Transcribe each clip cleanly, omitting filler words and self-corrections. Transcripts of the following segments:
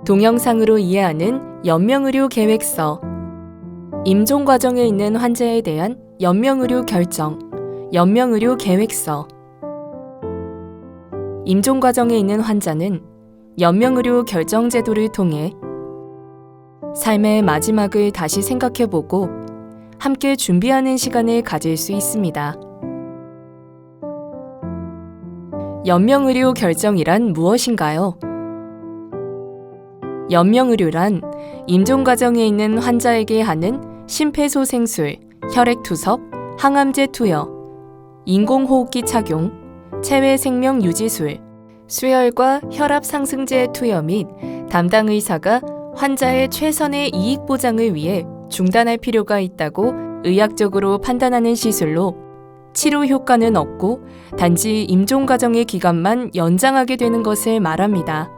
동영상으로 이해하는 연명의료 계획서. 임종 과정에 있는 환자에 대한 연명의료 결정, 연명의료 계획서. 임종 과정에 있는 환자는 연명의료 결정 제도를 통해 삶의 마지막을 다시 생각해보고 함께 준비하는 시간을 가질 수 있습니다. 연명의료 결정이란 무엇인가요? 연명의료란 임종 과정에 있는 환자에게 하는 심폐소생술, 혈액투석, 항암제 투여, 인공호흡기 착용, 체외 생명 유지술, 수혈과 혈압 상승제 투여 및 담당 의사가 환자의 최선의 이익 보장을 위해 중단할 필요가 있다고 의학적으로 판단하는 시술로 치료 효과는 없고 단지 임종 과정의 기간만 연장하게 되는 것을 말합니다.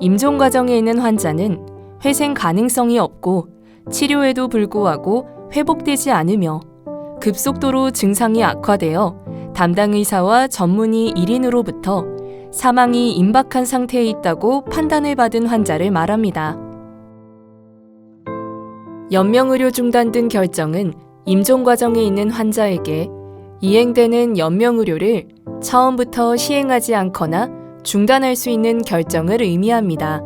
임종 과정에 있는 환자는 회생 가능성이 없고 치료에도 불구하고 회복되지 않으며 급속도로 증상이 악화되어 담당 의사와 전문의 1인으로부터 사망이 임박한 상태에 있다고 판단을 받은 환자를 말합니다. 연명의료 중단 등 결정은 임종 과정에 있는 환자에게 이행되는 연명의료를 처음부터 시행하지 않거나 중단할 수 있는 결정을 의미합니다.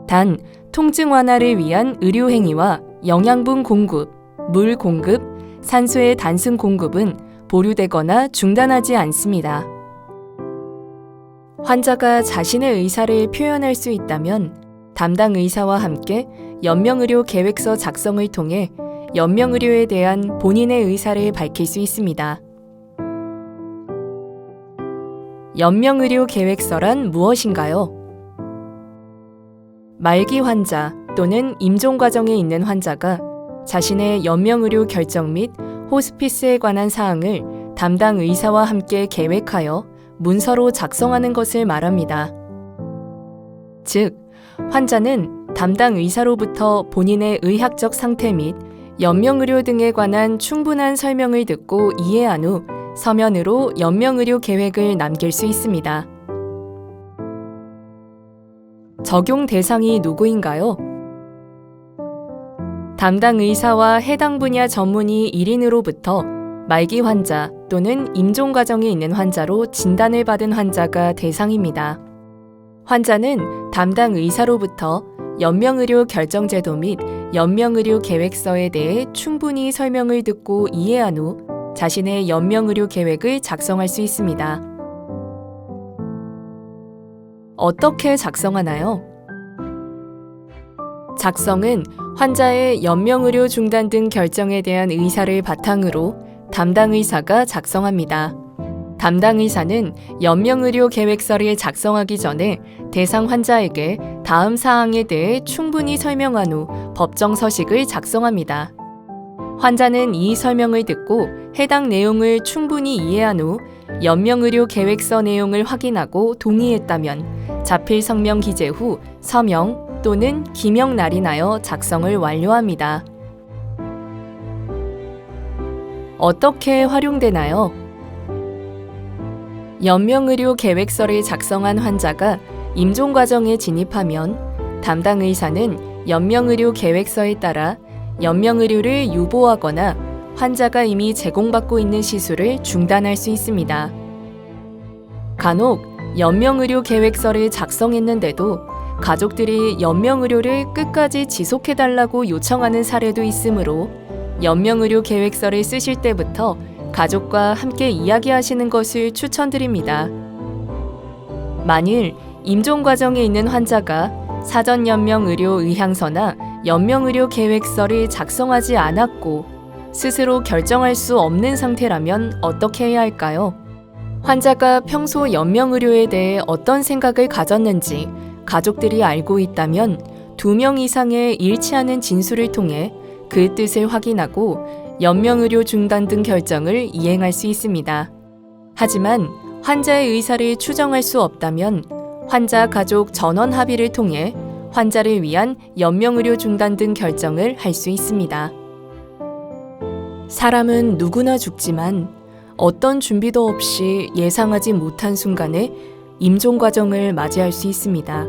단, 통증 완화를 위한 의료 행위와 영양분 공급, 물 공급, 산소의 단순 공급은 보류되거나 중단하지 않습니다. 환자가 자신의 의사를 표현할 수 있다면 담당 의사와 함께 연명의료 계획서 작성을 통해 연명의료에 대한 본인의 의사를 밝힐 수 있습니다. 연명의료 계획서란 무엇인가요? 말기 환자 또는 임종 과정에 있는 환자가 자신의 연명의료 결정 및 호스피스에 관한 사항을 담당 의사와 함께 계획하여 문서로 작성하는 것을 말합니다. 즉, 환자는 담당 의사로부터 본인의 의학적 상태 및 연명의료 등에 관한 충분한 설명을 듣고 이해한 후 서면으로 연명의료 계획을 남길 수 있습니다. 적용 대상이 누구인가요? 담당 의사와 해당 분야 전문의 1인으로부터 말기 환자 또는 임종 과정에 있는 환자로 진단을 받은 환자가 대상입니다. 환자는 담당 의사로부터 연명의료 결정제도 및 연명의료 계획서에 대해 충분히 설명을 듣고 이해한 후 자신의 연명의료 계획을 작성할 수 있습니다. 어떻게 작성하나요? 작성은 환자의 연명의료 중단 등 결정에 대한 의사를 바탕으로 담당 의사가 작성합니다. 담당 의사는 연명의료 계획서를 작성하기 전에 대상 환자에게 다음 사항에 대해 충분히 설명한 후 법정 서식을 작성합니다. 환자는 이 설명을 듣고 해당 내용을 충분히 이해한 후 연명의료 계획서 내용을 확인하고 동의했다면 자필 성명 기재 후 서명 또는 기명 날인하여 작성을 완료합니다. 어떻게 활용되나요? 연명의료 계획서를 작성한 환자가 임종 과정에 진입하면 담당 의사는 연명의료 계획서에 따라 연명의료를 유보하거나 환자가 이미 제공받고 있는 시술을 중단할 수 있습니다. 간혹 연명의료 계획서를 작성했는데도 가족들이 연명의료를 끝까지 지속해달라고 요청하는 사례도 있으므로 연명의료 계획서를 쓰실 때부터 가족과 함께 이야기하시는 것을 추천드립니다. 만일 임종 과정에 있는 환자가 사전 연명의료 의향서나 연명의료 계획서를 작성하지 않았고 스스로 결정할 수 없는 상태라면 어떻게 해야 할까요? 환자가 평소 연명의료에 대해 어떤 생각을 가졌는지 가족들이 알고 있다면 2명 이상의 일치하는 진술을 통해 그 뜻을 확인하고 연명의료 중단 등 결정을 이행할 수 있습니다. 하지만 환자의 의사를 추정할 수 없다면 환자 가족 전원 합의를 통해 환자를 위한 연명의료 중단 등 결정을 할 수 있습니다. 사람은 누구나 죽지만 어떤 준비도 없이 예상하지 못한 순간에 임종 과정을 맞이할 수 있습니다.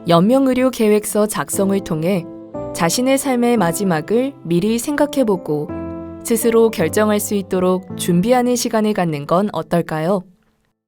연명의료 계획서 작성을 통해 자신의 삶의 마지막을 미리 생각해보고 스스로 결정할 수 있도록 준비하는 시간을 갖는 건 어떨까요?